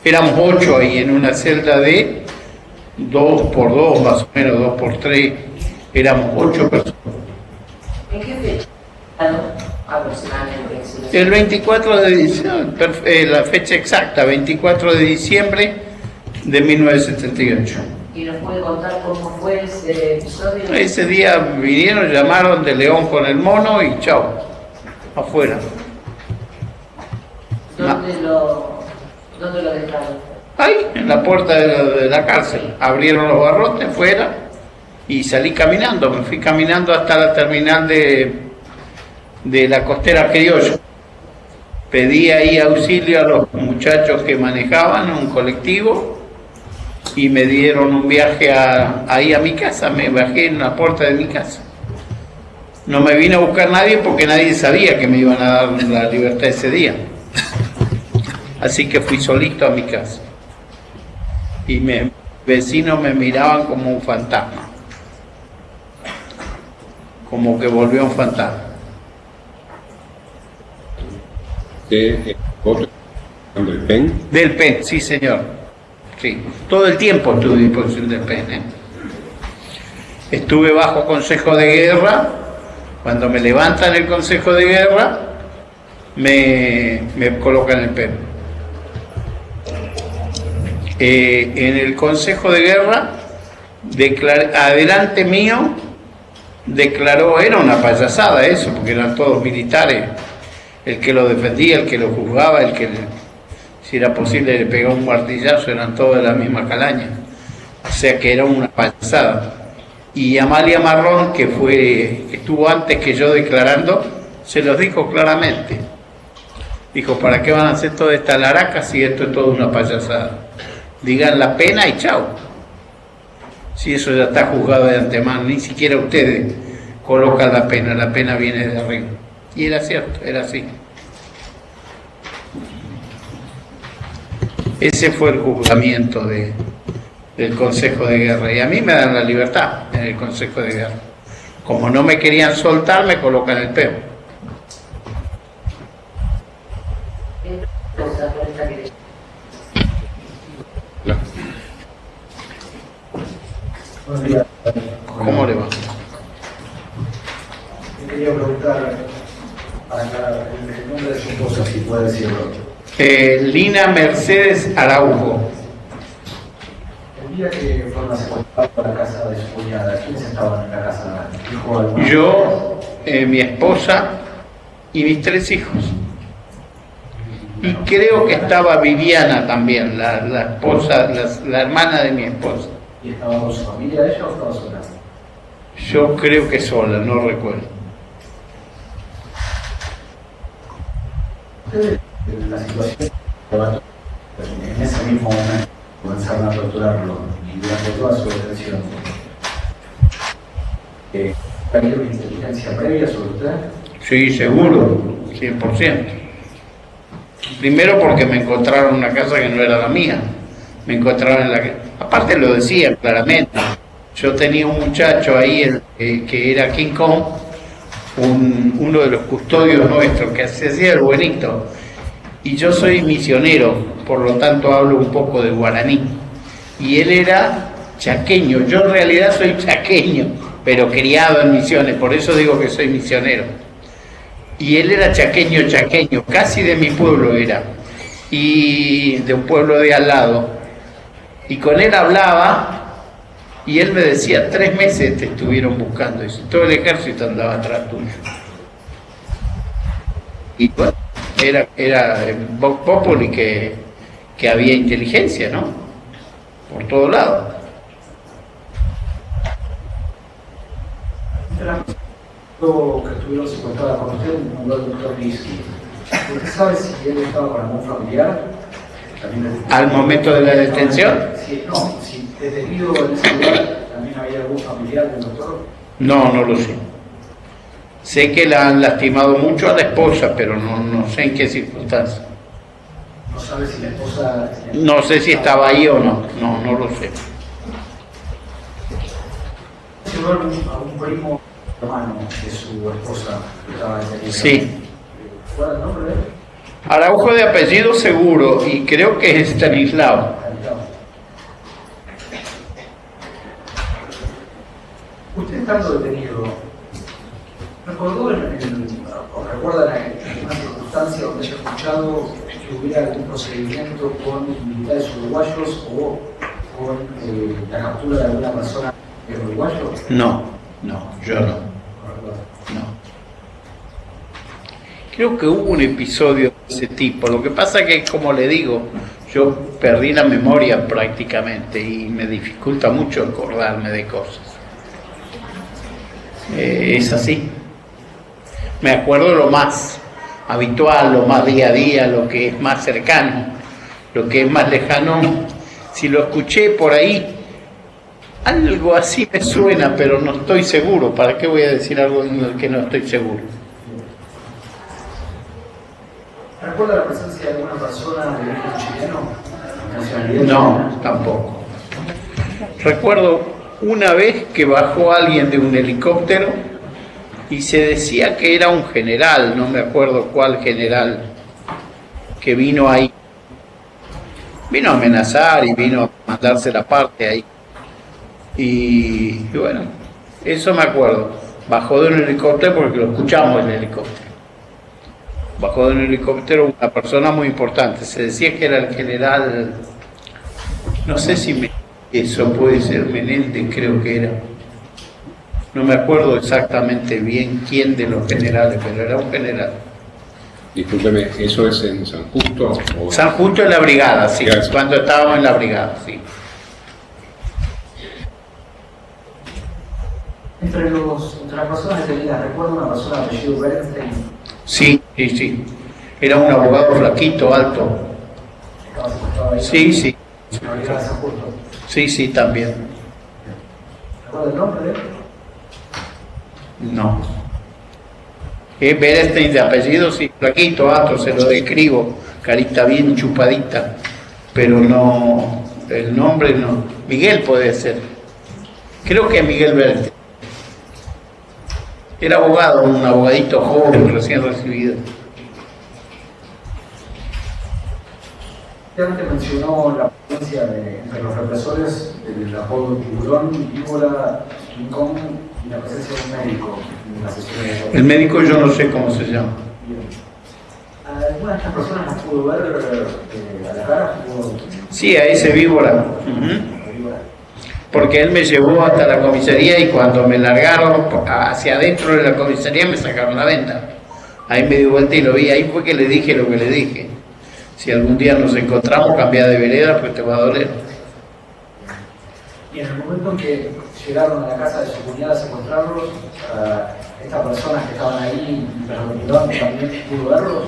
Éramos 8 ahí en una celda de 2 por 2, más o menos 2 por 3, éramos 8 personas. ¿en qué fecha? Aproximadamente. El 24 de diciembre, la fecha exacta, 24 de diciembre de 1978. ¿Y nos puede contar cómo fue ese episodio? Ese día vinieron, llamaron de León con el mono y chao, afuera. ¿Dónde lo dejaron? Ahí, en la puerta de la cárcel. Abrieron los barrotes fuera y salí caminando. Me fui caminando hasta la terminal de la Costera Criolla. Pedí ahí auxilio a los muchachos que manejaban un colectivo y me dieron un viaje ahí a mi casa. Me bajé en la puerta de mi casa. No me vino a buscar nadie porque nadie sabía que me iban a dar la libertad ese día. Así que fui solito a mi casa. Y vecinos me miraban como un fantasma. Como que volvió un fantasma. ¿Del PEN? Del PEN, sí señor. Sí. Todo el tiempo estuve a disposición del PEN. Estuve bajo consejo de guerra. Cuando me levantan el consejo de guerra, me colocan el PEN. En el consejo de guerra, adelante mío, declaró, era una payasada eso, porque eran todos militares, el que lo defendía, el que lo juzgaba, el que, si era posible, le pegaba un martillazo, eran todos de la misma calaña. O sea que era una payasada. Y Amalia Marrón, que estuvo antes que yo declarando, se los dijo claramente. Dijo, ¿para qué van a hacer toda esta laraca si esto es toda una payasada? Digan la pena y chao. Si eso ya está juzgado de antemano, ni siquiera ustedes colocan la pena viene de arriba. Y era cierto, era así. Ese fue el juzgamiento del Consejo de Guerra. Y a mí me dan la libertad en el Consejo de Guerra. Como no me querían soltar, me colocan el peo. ¿Cómo le va? Quería preguntar para aclarar el nombre de su esposa, si puede decirlo. Lina Mercedes Araujo. El día que fueron a secuestrar a la casa de su cuñada, ¿quiénes estaban en la casa? ¿Dijo algo? Yo, mi esposa y mis 3 hijos. Y creo que estaba Viviana también, la esposa, la hermana de mi esposa. ¿Y estaba con su familia ella o estaba sola? Yo creo que sola, no recuerdo. La situación en ese mismo momento comenzaron a torturarlo y durante toda su detención. ¿Había una inteligencia previa sobre usted? Sí, seguro, 100%. Primero porque me encontraron en una casa que no era la mía. Me encontraron en la que... Aparte lo decían claramente. Yo tenía un muchacho ahí que era King Kong, uno de los custodios nuestros, que se hacía el buenito. Y yo soy misionero, por lo tanto hablo un poco de guaraní. Y él era chaqueño. Yo en realidad soy chaqueño, pero criado en Misiones, por eso digo que soy misionero. Y él era chaqueño, casi de mi pueblo era, y de un pueblo de al lado. Y con él hablaba, y él me decía, 3 meses te estuvieron buscando, y todo el ejército andaba atrás tuyo. Y bueno, era en Vox Populi que había inteligencia, ¿no? Por todos lados. Luego que estuvieron secuestradas con usted, nombró al doctor Liski. ¿Usted sabe si él estaba con algún familiar? ¿Al momento de la detención? Sí, no, si detenido en ese lugar también había algún familiar del doctor. No, no lo sé. Sé que la han lastimado mucho a la esposa, pero no sé en qué circunstancias. ¿No sabe si la esposa...? No sé si estaba ahí o no, no lo sé. ¿Llegó a un primo hermano de su esposa que estaba detenida? Sí. ¿Cuál es el nombre de él? Araujo de apellido seguro, y creo que es Stanislao. Usted estando detenido, ¿recordó o recuerda en una circunstancia donde haya escuchado que hubiera algún procedimiento con militares uruguayos o con la captura de alguna persona uruguayo? No, yo no. Creo que hubo un episodio de ese tipo. Lo que pasa que, como le digo, yo perdí la memoria prácticamente y me dificulta mucho acordarme de cosas. Es así. Me acuerdo lo más habitual, lo más día a día, lo que es más cercano, lo que es más lejano. Si lo escuché por ahí, algo así me suena, pero no estoy seguro. ¿Para qué voy a decir algo en el que no estoy seguro? ¿Recuerda la presencia de alguna persona de origen chileno? ¿Nacionalidad? No, tampoco. Recuerdo una vez que bajó alguien de un helicóptero y se decía que era un general, no me acuerdo cuál general, que vino ahí. Vino a amenazar y vino a mandarse la parte ahí. Y bueno, eso me acuerdo. Bajó de un helicóptero porque lo escuchamos en el helicóptero. Bajó de un helicóptero una persona muy importante. Se decía que era el general, no sé si eso puede ser Menéndez, creo que era. No me acuerdo exactamente bien quién de los generales, pero era un general. Discúlpeme, ¿eso es en San Justo? O... San Justo en la brigada, sí, Gracias. cuando estábamos en la brigada, sí. Entre las personas detenidas, ¿recuerda una persona de apellido Bernstein? Sí. Era un abogado flaquito, alto. ¿Estaba secuestrado ahí? Sí. ¿En la brigada de San Justo? Sí, también. ¿Recuerda el nombre de él? No. Berestein de apellido, sí, flaquito, alto, se lo describo, carita bien chupadita, pero no, el nombre no. Miguel puede ser. Creo que Miguel Berestein. Era abogado, un abogadito joven, recién recibido. Usted antes mencionó la presencia entre los represores del apodo Tiburón, Víbora, King Kong y la presencia de un médico en la sesión de... El médico yo no sé cómo se llama. Bien. ¿Alguna de estas personas las pudo ver a la cara? Sí, a ese víbora. Porque él me llevó hasta la comisaría y cuando me largaron hacia adentro de la comisaría me sacaron la venda. Ahí me di vuelta y lo vi, ahí fue que le dije lo que le dije. Si algún día nos encontramos, cambia de vereda, pues te va a doler. Y en el momento en que llegaron a la casa de su cuñada a secuestrarlos, estas personas que estaban ahí, ¿también pudo verlos?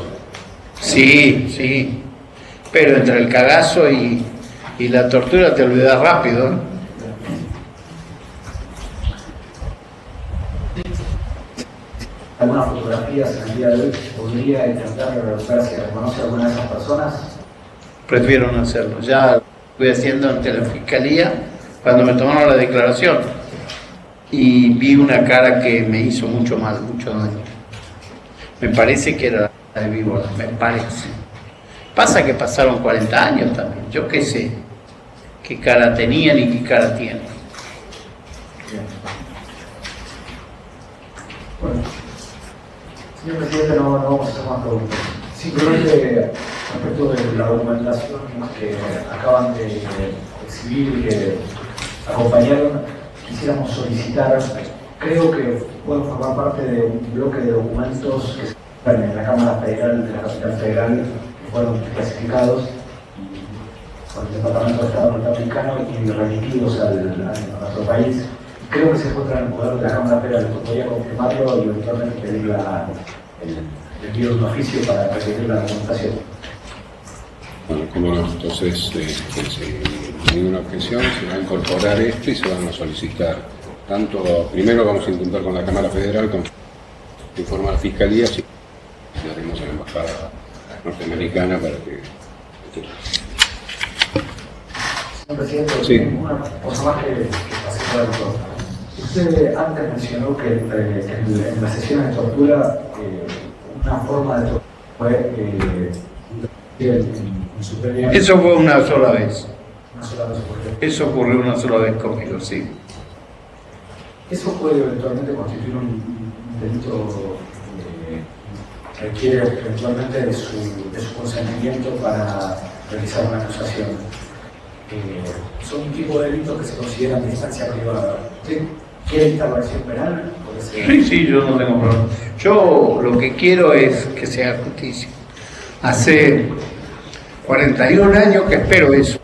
Sí, sí. Pero entre el cagazo y la tortura te olvidas rápido, ¿no? Algunas fotografías en el día de hoy, ¿podría intentar ver si reconoce alguna de esas personas? Prefiero no hacerlo. Ya lo estoy haciendo ante la fiscalía cuando me tomaron la declaración y vi una cara que me hizo mucho mal, mucho daño. Me parece que era la de víbora, me parece. Pasa que pasaron 40 años también, yo qué sé qué cara tenían y qué cara tienen. Bueno, señor presidente, no vamos a hacer más preguntas. Simplemente respecto de la documentación que acaban de exhibir y que acompañaron, quisiéramos solicitar, creo que pueden formar parte de un bloque de documentos que se encuentran en la Cámara Federal de la Capital Federal, que fueron clasificados por el Departamento de Estado norteamericano y remitidos a nuestro país. Creo que se encuentra en el poder de la Cámara Federal. Podría confirmarlo y eventualmente pedir el envío de un oficio para requerir la documentación. Bueno, cómo no, entonces, sin ninguna objeción, se va a incorporar esto y se van a solicitar. Tanto, primero vamos a intentar con la Cámara Federal, con informar a la Fiscalía, si haremos a la Embajada norteamericana para que... Señor presidente, sí. Una cosa más que pasé por alto. Usted antes mencionó que en las sesiones de tortura, una forma de tortura fue en su previa... Eso fue una sola vez. Una sola vez ocurrió. Eso ocurrió una sola vez conmigo, sí. ¿Eso puede eventualmente constituir un delito que requiere eventualmente de su consentimiento para realizar una acusación? Son un tipo de delitos que se consideran de instancia privada. ¿Usted quiere esta versión penal? Sí, yo no tengo problema. Yo lo que quiero es que se haga justicia. Hace 41 años que espero eso.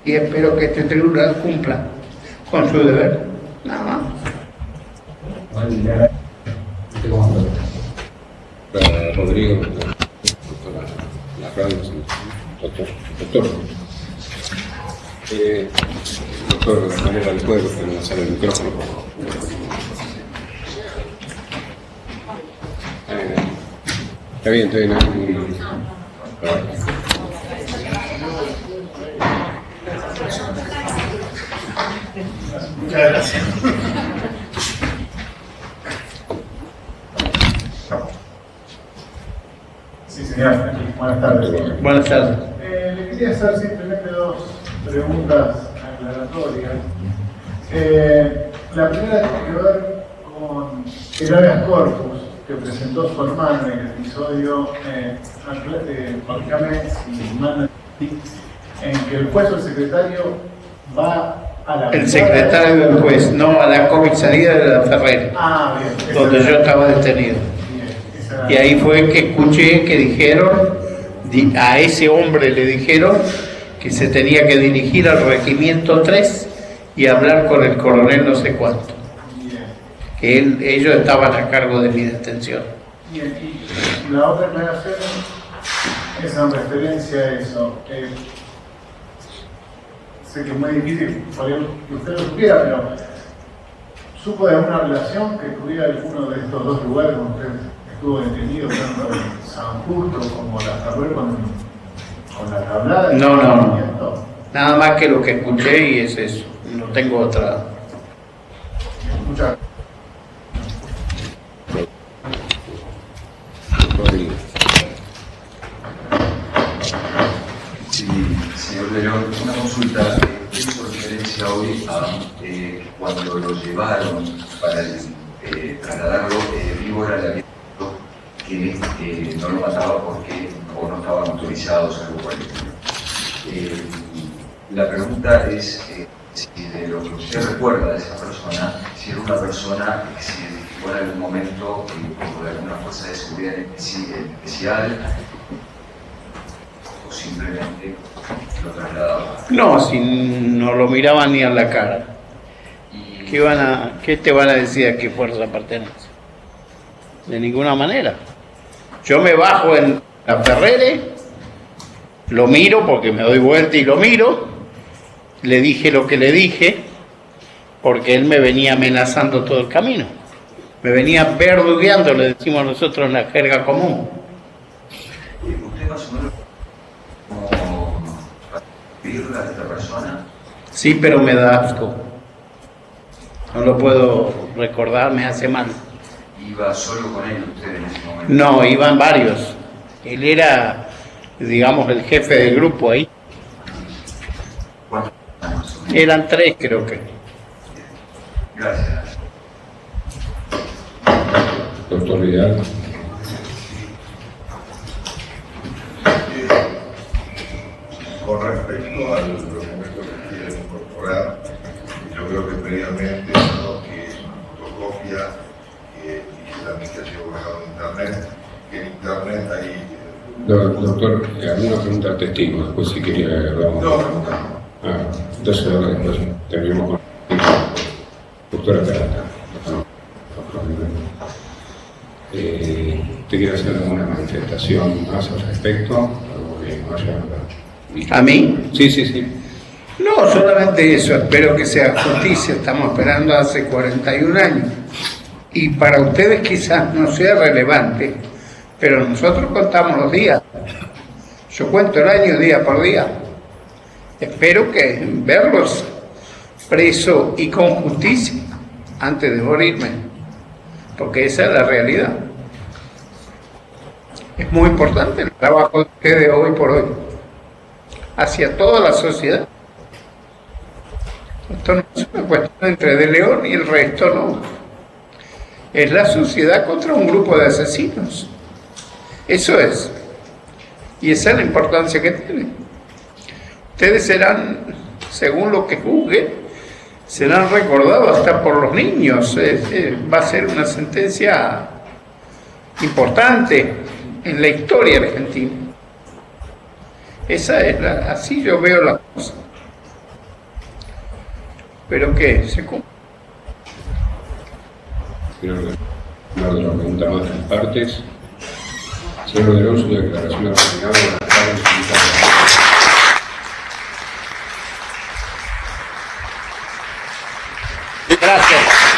Y espero que este tribunal cumpla con su deber. Nada más. Rodrigo, doctora Larranz, doctor, de la manera del juego, que no sale el micrófono. Está bien, está bien. Muchas gracias. Sí, señor. Buenas tardes. Buenas tardes. Le quería hacer simplemente dos preguntas aclaratorias. La primera tiene que ver con el habeas corpus que presentó su hermano en el episodio Marcame si mal en que el juez o el secretario va a la... El secretario del juez, no a la comisaría de la Ferrer, bien, donde yo estaba detenido. Y ahí fue que escuché que dijeron, a ese hombre le dijeron que se tenía que dirigir al regimiento 3 y hablar con el coronel no sé cuánto. Que ellos estaban a cargo de mi detención. Y la otra aclaración es en referencia a eso. Sé que es muy difícil que usted lo supiera, pero ¿Supo de alguna relación que tuviera alguno de estos dos lugares donde usted estuvo detenido, tanto en San Justo como la Ferrer con la tablada? No. Nada más que lo que escuché y es eso. No tengo otra. Muchas Sí, señor León, una consulta. Hizo referencia hoy a cuando lo llevaron para trasladarlo, Víbora le había dicho que no lo mataba porque o no estaban autorizados, algo por el estilo. La pregunta es si de lo que usted recuerda de esa persona, si era una persona que se identificó en algún momento por alguna fuerza de seguridad especial, o simplemente lo trasladaba. No, si no lo miraban ni a la cara. ¿Qué te van a decir a qué fuerza pertenece? De ninguna manera. Yo me bajo en la Ferrere, lo miro porque me doy vuelta y lo miro, le dije lo que le dije, porque él me venía amenazando todo el camino. Me venía verdugueando, le decimos nosotros en la jerga común. ¿Usted más o menos como vivirla de esta persona? Sí, pero me da asco. No lo puedo recordar, me hace mal. ¿Iba solo con él usted en ese momento? No, iban varios. Él era, digamos, el jefe del grupo ahí. ¿Cuántos años? Eran 3, creo que. Gracias. Doctor Vidal. Con respecto al documento que quieren incorporar, yo creo que previamente lo que es una fotocopia y también que ha sido bajado en internet, que en internet hay... Doctor, alguna pregunta al testigo, después si quería agarramos. No, Entonces ahora después terminamos con doctora Carata. ¿Usted quiere hacer alguna manifestación más al respecto? Algo que no haya... ¿A mí? Sí. No, solamente eso. Espero que sea justicia. Estamos esperando hace 41 años. Y para ustedes quizás no sea relevante, pero nosotros contamos los días. Yo cuento el año día por día. Espero que verlos presos y con justicia antes de morirme, porque esa es la realidad. Es muy importante el trabajo de ustedes hoy por hoy, hacia toda la sociedad. Esto no es una cuestión entre De León y el resto, no. Es la sociedad contra un grupo de asesinos. Eso es. Y esa es la importancia que tiene. Ustedes serán, según lo que juzguen, serán recordados hasta por los niños. Va a ser una sentencia importante en la historia argentina. Esa es así yo veo las cosas. Pero que se cumple. Una otra pregunta más de las partes. Señor León, su declaración ha terminado. Gracias.